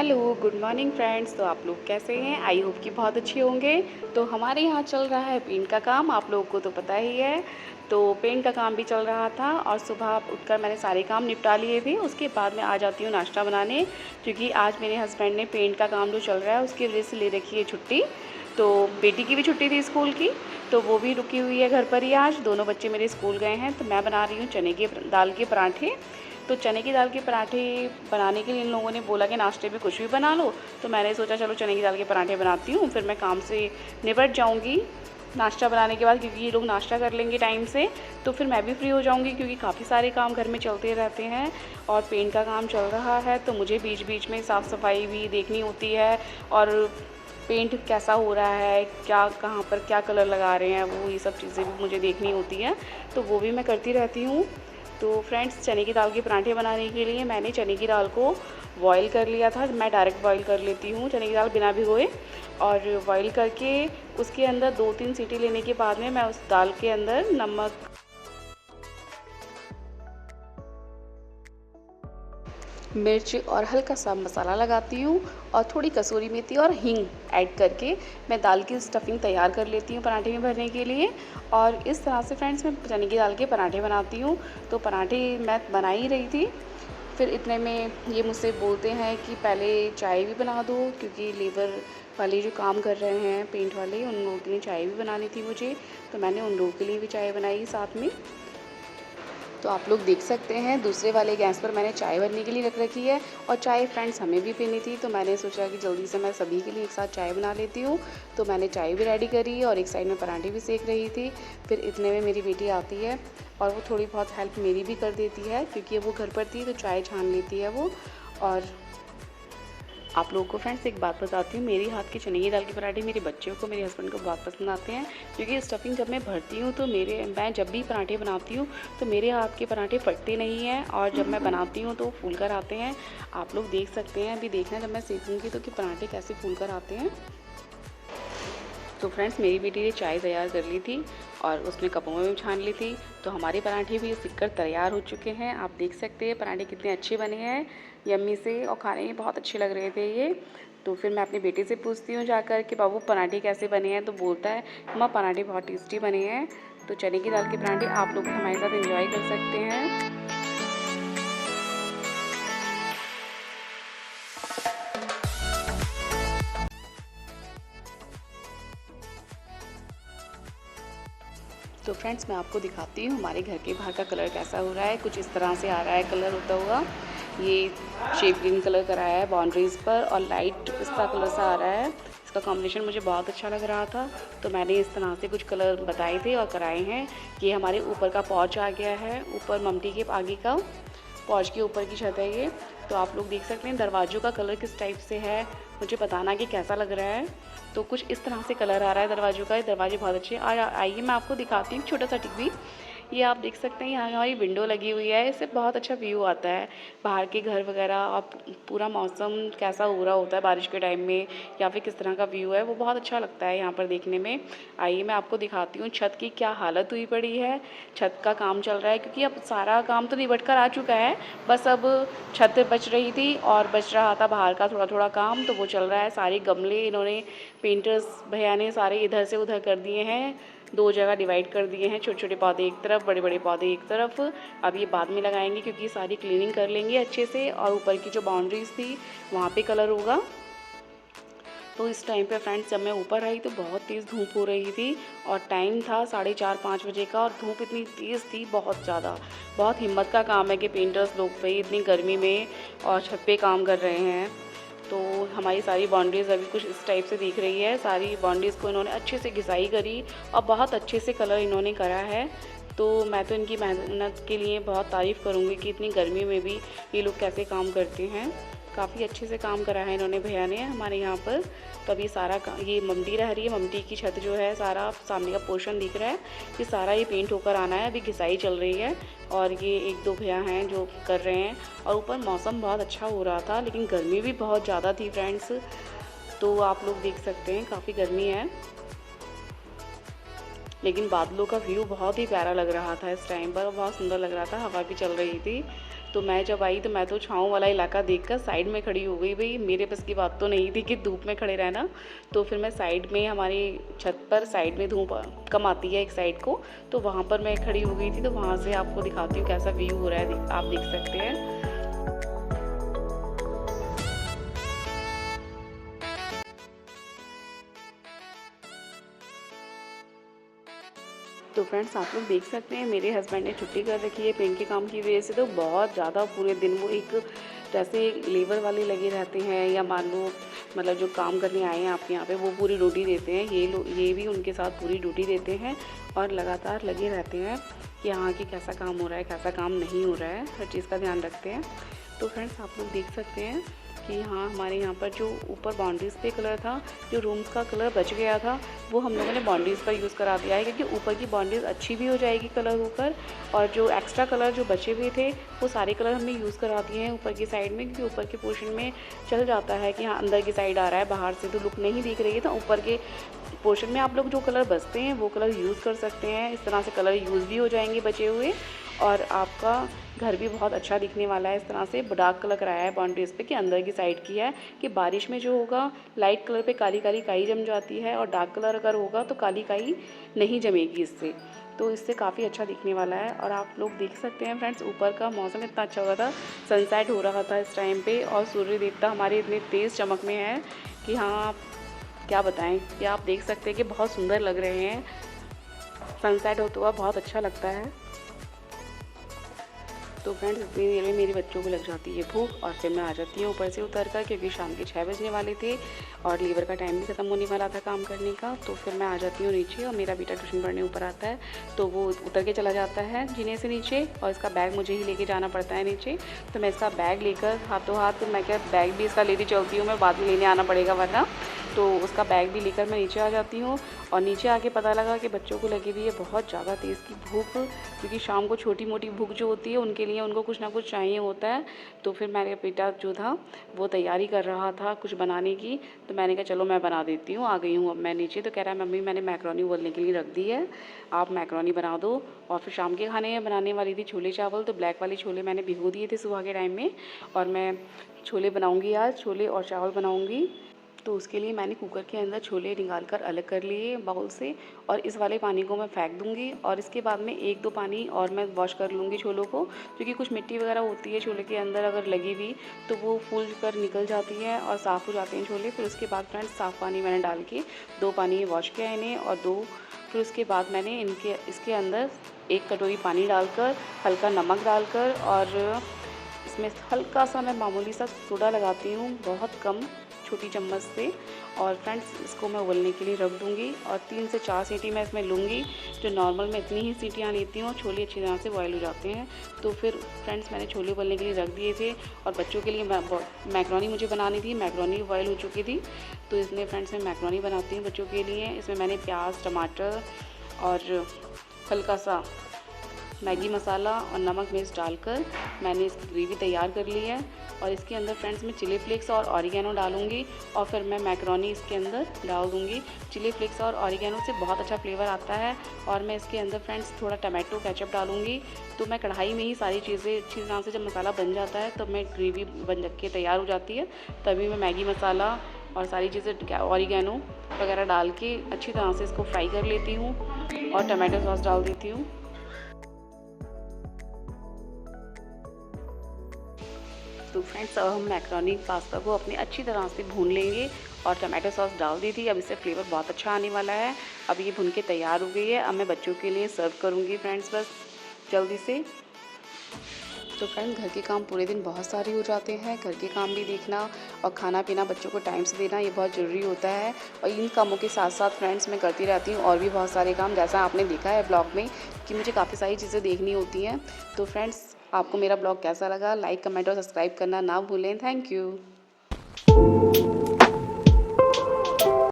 Hello, good morning friends. तो आप लोग कैसे हैं? आई होप कि बहुत अच्छे होंगे। तो हमारे यहाँ चल रहा है पेंट का काम, आप लोगों को तो पता ही है। तो पेंट का काम भी चल रहा था और सुबह उठकर मैंने सारे काम निपटा लिए थे। उसके बाद मैं आ जाती हूँ नाश्ता बनाने, क्योंकि आज मेरे हस्बैंड ने पेंट का काम जो चल रहा है उसकी वजह से ले रखी है छुट्टी। तो बेटी की भी छुट्टी थी स्कूल की, तो वो भी रुकी हुई है घर पर ही। आज दोनों बच्चे मेरे स्कूल गए हैं, तो मैं बना रही हूँ चने की दाल के पराठे। तो चने की दाल के पराठे बनाने के लिए इन लोगों ने बोला कि नाश्ते में कुछ भी बना लो, तो मैंने सोचा चलो चने की दाल के पराठे बनाती हूँ, फिर मैं काम से निपट जाऊँगी नाश्ता बनाने के बाद, क्योंकि ये लोग नाश्ता कर लेंगे टाइम से तो फिर मैं भी फ्री हो जाऊँगी, क्योंकि काफ़ी सारे काम घर में चलते रहते हैं और पेंट का काम चल रहा है। तो मुझे बीच बीच में साफ़ सफाई भी देखनी होती है और पेंट कैसा हो रहा है, क्या कहाँ पर क्या कलर लगा रहे हैं, वो ये सब चीज़ें भी मुझे देखनी होती है, तो वो भी मैं करती रहती हूँ। तो फ्रेंड्स, चने की दाल के पराठे बनाने के लिए मैंने चने की दाल को बॉईल कर लिया था। मैं डायरेक्ट बॉईल कर लेती हूँ चने की दाल बिना भिगोए, और बॉईल करके उसके अंदर 2-3 सीटी लेने के बाद में मैं उस दाल के अंदर नमक, मिर्च और हल्का सा मसाला लगाती हूँ और थोड़ी कसूरी मेथी और हींग ऐड करके मैं दाल की स्टफिंग तैयार कर लेती हूँ पराठे में भरने के लिए। और इस तरह से फ्रेंड्स मैं चने की दाल के पराठे बनाती हूँ। तो पराठे मैं बना ही रही थी, फिर इतने में ये मुझसे बोलते हैं कि पहले चाय भी बना दो, क्योंकि लेबर वाले जो काम कर रहे हैं पेंट वाले, उन लोगों के लिए चाय भी बनानी थी मुझे। तो मैंने उन लोगों के लिए भी चाय बनाई साथ में। तो आप लोग देख सकते हैं दूसरे वाले गैस पर मैंने चाय बनने के लिए रख रखी है, और चाय फ्रेंड्स हमें भी पीनी थी, तो मैंने सोचा कि जल्दी से मैं सभी के लिए एक साथ चाय बना लेती हूँ। तो मैंने चाय भी रेडी करी और एक साइड में पराठे भी सेक रही थी। फिर इतने में मेरी बेटी आती है और वो थोड़ी बहुत हेल्प मेरी भी कर देती है, क्योंकि वो घर पर थी तो चाय छान लेती है वो। और आप लोगों को फ्रेंड्स एक बात बताती हूँ, मेरी हाथ के चने की दाल के पराठे मेरे बच्चों को, मेरे हस्बैंड को बहुत पसंद आते हैं, क्योंकि स्टफिंग जब मैं भरती हूँ तो मैं जब भी पराठे बनाती हूँ तो मेरे हाथ के पराठे फटते नहीं हैं, और जब मैं बनाती हूँ तो फूल कर आते हैं। आप लोग देख सकते हैं, अभी देखना जब मैं सेकूँगी तो कि पराठे कैसे फूल कर आते हैं। तो फ्रेंड्स, मेरी बेटी ने चाय तैयार कर ली थी और उसने कपों में भी छान ली थी। तो हमारे पराठे भी सिककर तैयार हो चुके हैं। आप देख सकते हैं पराठे कितने अच्छे बने हैं, यम्मी से, और खाने में बहुत अच्छे लग रहे थे ये। तो फिर मैं अपने बेटे से पूछती हूँ जाकर कि बाबू पराठे कैसे बने हैं, तो बोलता है मम्मा पराठे बहुत टेस्टी बने हैं। तो चने की दाल के पराठे आप लोग भी हमारे साथ एंजॉय कर सकते हैं। तो फ्रेंड्स, मैं आपको दिखाती हूँ हमारे घर के बाहर का कलर कैसा हो रहा है। कुछ इस तरह से आ रहा है कलर होता हुआ। ये शेप ग्रीन कलर कराया है बाउंड्रीज़ पर, और लाइट पिस्ता कलर सा आ रहा है। इसका कॉम्बिनेशन मुझे बहुत अच्छा लग रहा था, तो मैंने इस तरह से कुछ कलर बताए थे और कराए हैं। ये हमारे ऊपर का पॉच आ गया है, ऊपर ममटी के आगे का पॉच के ऊपर की छत है ये। तो आप लोग देख सकते हैं दरवाज़ों का कलर किस टाइप से है, मुझे बताना कि कैसा लग रहा है। तो कुछ इस तरह से कलर आ रहा है दरवाज़ों का। ये दरवाजे बहुत अच्छे हैं। और आइए मैं आपको दिखाती हूँ छोटा सा टिप भी। ये आप देख सकते हैं, यहाँ हमारी विंडो लगी हुई है, इससे बहुत अच्छा व्यू आता है बाहर के घर वगैरह, और पूरा मौसम कैसा हो रहा होता है बारिश के टाइम में, या फिर किस तरह का व्यू है, वो बहुत अच्छा लगता है यहाँ पर देखने में। आइए मैं आपको दिखाती हूँ छत की क्या हालत हुई पड़ी है। छत का काम चल रहा है, क्योंकि अब सारा काम तो निबट कर आ चुका है, बस अब छत बच रही थी और बच रहा था बाहर का थोड़ा थोड़ा काम, तो वो चल रहा है। सारे गमले इन्होंने, पेंटर्स भैया ने सारे इधर से उधर कर दिए हैं, 2 जगह डिवाइड कर दिए हैं, छोटे छोटे पौधे एक तरफ, बड़े बड़े पौधे एक तरफ। अब ये बाद में लगाएंगे, क्योंकि सारी क्लीनिंग कर लेंगे अच्छे से, और ऊपर की जो बाउंड्रीज थी वहाँ पे कलर होगा। तो इस टाइम पे फ्रेंड्स, जब मैं ऊपर आई तो बहुत तेज़ धूप हो रही थी, और टाइम था 4:30-5 बजे का, और धूप इतनी तेज़ थी, बहुत ज़्यादा। बहुत हिम्मत का काम है कि पेंटर्स लोग भाई इतनी गर्मी में और छत पे काम कर रहे हैं। तो हमारी सारी बाउंड्रीज़ अभी कुछ इस टाइप से दिख रही है। सारी बाउंड्रीज़ को इन्होंने अच्छे से घिसाई करी और बहुत अच्छे से कलर इन्होंने करा है। तो मैं तो इनकी मेहनत के लिए बहुत तारीफ़ करूँगी कि इतनी गर्मी में भी ये लोग कैसे काम करते हैं। काफ़ी अच्छे से काम करा है इन्होंने भैया ने हमारे यहाँ पर। तो अभी सारा ये ममटी रह रही है, ममटी की छत जो है, सारा सामने का पोर्शन दिख रहा है, ये सारा ये पेंट होकर आना है। अभी घिसाई चल रही है, और ये 1-2 भैया हैं जो कर रहे हैं। और ऊपर मौसम बहुत अच्छा हो रहा था, लेकिन गर्मी भी बहुत ज़्यादा थी फ्रेंड्स। तो आप लोग देख सकते हैं काफ़ी गर्मी है। लेकिन बादलों का व्यू बहुत ही प्यारा लग रहा था इस टाइम पर, बहुत सुंदर लग रहा था, हवा भी चल रही थी। तो मैं जब आई तो मैं तो छाँव वाला इलाका देखकर साइड में खड़ी हो गई। भाई मेरे बस की बात तो नहीं थी कि धूप में खड़े रहना। तो फिर मैं साइड में, हमारी छत पर साइड में धूप कम आती है एक साइड को, तो वहाँ पर मैं खड़ी हो गई थी। तो वहाँ से आपको दिखाती हूँ कैसा व्यू हो रहा है, आप देख सकते हैं। तो फ्रेंड्स आप लोग देख सकते हैं मेरे हस्बैंड ने छुट्टी कर रखी है पेंट के काम की वजह से। तो बहुत ज़्यादा पूरे दिन वो एक जैसे लेबर वाले लगे रहते हैं, या मान लो मतलब जो काम करने आए हैं आपके यहाँ पे वो पूरी ड्यूटी देते हैं, ये भी उनके साथ पूरी ड्यूटी देते हैं और लगातार लगे रहते हैं कि यहाँ की कैसा काम हो रहा है, कैसा काम नहीं हो रहा है, हर चीज़ का ध्यान रखते हैं। तो फ्रेंड्स आप लोग देख सकते हैं कि हाँ, हमारे यहाँ पर जो ऊपर बाउंड्रीज़ पे कलर था, जो रूम्स का कलर बच गया था, वो हम लोगों ने बाउंड्रीज़ पर यूज़ करा दिया है, क्योंकि ऊपर की बाउंड्रीज़ अच्छी भी हो जाएगी कलर होकर, और जो एक्स्ट्रा कलर जो बचे हुए थे वो सारे कलर हमने यूज़ करा दिए हैं ऊपर की साइड में, क्योंकि ऊपर के पोर्शन में चल जाता है कि हाँ अंदर की साइड आ रहा है, बाहर से तो लुक नहीं दिख रही है। तो ऊपर के पोर्शन में आप लोग जो कलर बचते हैं वो कलर यूज़ कर सकते हैं। इस तरह से कलर यूज़ भी हो जाएंगे बचे हुए, और आपका घर भी बहुत अच्छा दिखने वाला है। इस तरह से डार्क कलर कराया है बाउंड्रीज़ पे कि अंदर की साइड की है, कि बारिश में जो होगा लाइट कलर पे काली काली काई जम जाती है, और डार्क कलर अगर होगा तो काली काई नहीं जमेगी इससे, तो इससे काफ़ी अच्छा दिखने वाला है। और आप लोग देख सकते हैं फ्रेंड्स, ऊपर का मौसम इतना अच्छा हो रहा था, सनसेट हो रहा था इस टाइम पे, और सूर्य देवता हमारे इतने तेज़ चमक में है कि हाँ आप क्या बताएं, कि आप देख सकते हैं कि बहुत सुंदर लग रहे हैं। सनसेट होता हुआ बहुत अच्छा लगता है। तो फ्रेंड्स इतनी देर में मेरे बच्चों को लग जाती है भूख, और फिर मैं आ जाती हूँ ऊपर से उतर कर, क्योंकि शाम के 6 बजने वाले थे और लेबर का टाइम भी ख़त्म होने वाला था काम करने का। तो फिर मैं आ जाती हूँ नीचे, और मेरा बेटा ट्यूशन पढ़ने ऊपर आता है, तो वो उतर के चला जाता है जीने से नीचे, और इसका बैग मुझे ही लेके जाना पड़ता है नीचे। तो मैं इसका बैग लेकर हाथों हाथ, मैं क्या बैग भी इसका लेती चलती हूँ, मैं बाद में लेने आना पड़ेगा वरना। तो उसका बैग भी लेकर मैं नीचे आ जाती हूँ, और नीचे आके पता लगा कि बच्चों को लगी हुई है बहुत ज़्यादा तेज़ की भूख, क्योंकि शाम को छोटी मोटी भूख जो होती है उनके लिए उनको कुछ ना कुछ चाहिए होता है। तो फिर मेरा बेटा जो था वो तैयारी कर रहा था कुछ बनाने की, तो मैंने कहा चलो मैं बना देती हूँ, आ गई हूँ अब मैं नीचे। तो कह रहा है मम्मी मैंने मैक्रोनी उबलने के लिए रख दी है, आप मैक्रोनी बना दो। और फिर शाम के खाने में बनाने वाली थी छोले चावल, तो ब्लैक वाले छोले मैंने भिगो दिए थे सुबह के टाइम में, और मैं छोले बनाऊँगी आज, छोले और चावल बनाऊँगी। तो उसके लिए मैंने कुकर के अंदर छोले निकाल कर अलग कर लिए बाउल से, और इस वाले पानी को मैं फेंक दूंगी, और इसके बाद में 1-2 पानी और मैं वॉश कर लूँगी छोलों को, क्योंकि कुछ मिट्टी वगैरह होती है छोले के अंदर अगर लगी हुई, तो वो फूल कर निकल जाती है और साफ़ हो जाते हैं छोले। फिर उसके बाद फ्रेंड्स साफ़ पानी मैंने डाल के 2 पानी वॉश किया इन्हें, और 2 फिर उसके बाद मैंने इसके अंदर 1 कटोरी पानी डालकर, हल्का नमक डालकर, और इसमें हल्का सा मैं मामूली सा सोडा लगाती हूँ, बहुत कम, छोटी चम्मच से। और फ्रेंड्स इसको मैं उबलने के लिए रख दूँगी, और 3 से 4 सीटी मैं इसमें लूँगी, जो नॉर्मल मैं इतनी ही सीटियाँ लेती हूँ, छोले अच्छी तरह से बॉयल हो जाते हैं। तो फिर फ्रेंड्स मैंने छोले उबलने के लिए रख दिए थे, और बच्चों के लिए मैक्रोनी मुझे बनानी थी, मैक्रोनी बॉयल हो चुकी थी। तो इसलिए फ्रेंड्स मैं मैक्रोनी बनाती हूँ बच्चों के लिए। इसमें मैंने प्याज, टमाटर और हल्का सा मैगी मसाला और नमक मिर्च डालकर मैंने इसकी ग्रेवी तैयार कर ली है, और इसके अंदर फ्रेंड्स मैं चिली फ्लेक्स और ऑरिगेनो डालूंगी, और फिर मैं मैक्रोनी इसके अंदर डाल दूंगी। चिली फ्लेक्स और ऑरिगेनो से बहुत अच्छा फ्लेवर आता है, और मैं इसके अंदर फ्रेंड्स थोड़ा टमाटो केचप डालूंगी। तो मैं कढ़ाई में ही सारी चीज़ें अच्छी तरह से, जब मसाला बन जाता है तब मैं ग्रेवी बन के तैयार हो जाती है, तभी मैं मैगी मसाला और सारी चीज़ें ऑरिगेनो वगैरह डाल के अच्छी तरह से इसको फ्राई कर लेती हूँ, और टमाटो सॉस डाल देती हूँ। तो फ्रेंड्स अब हम मैक्रोनी पास्ता को अपनी अच्छी तरह से भून लेंगे, और टमाटो सॉस डाल दी थी, अब इससे फ्लेवर बहुत अच्छा आने वाला है। अब ये भून के तैयार हो गई है, अब मैं बच्चों के लिए सर्व करूँगी फ्रेंड्स बस जल्दी से। तो फ्रेंड्स घर के काम पूरे दिन बहुत सारे हो जाते हैं, घर के काम भी देखना और खाना पीना बच्चों को टाइम से देना, ये बहुत ज़रूरी होता है। और इन कामों के साथ साथ फ्रेंड्स मैं करती रहती हूँ और भी बहुत सारे काम, जैसा आपने देखा है ब्लॉग में कि मुझे काफ़ी सारी चीज़ें देखनी होती हैं। तो फ्रेंड्स आपको मेरा ब्लॉग कैसा लगा, लाइक, कमेंट और सब्सक्राइब करना ना भूलें। Thank you.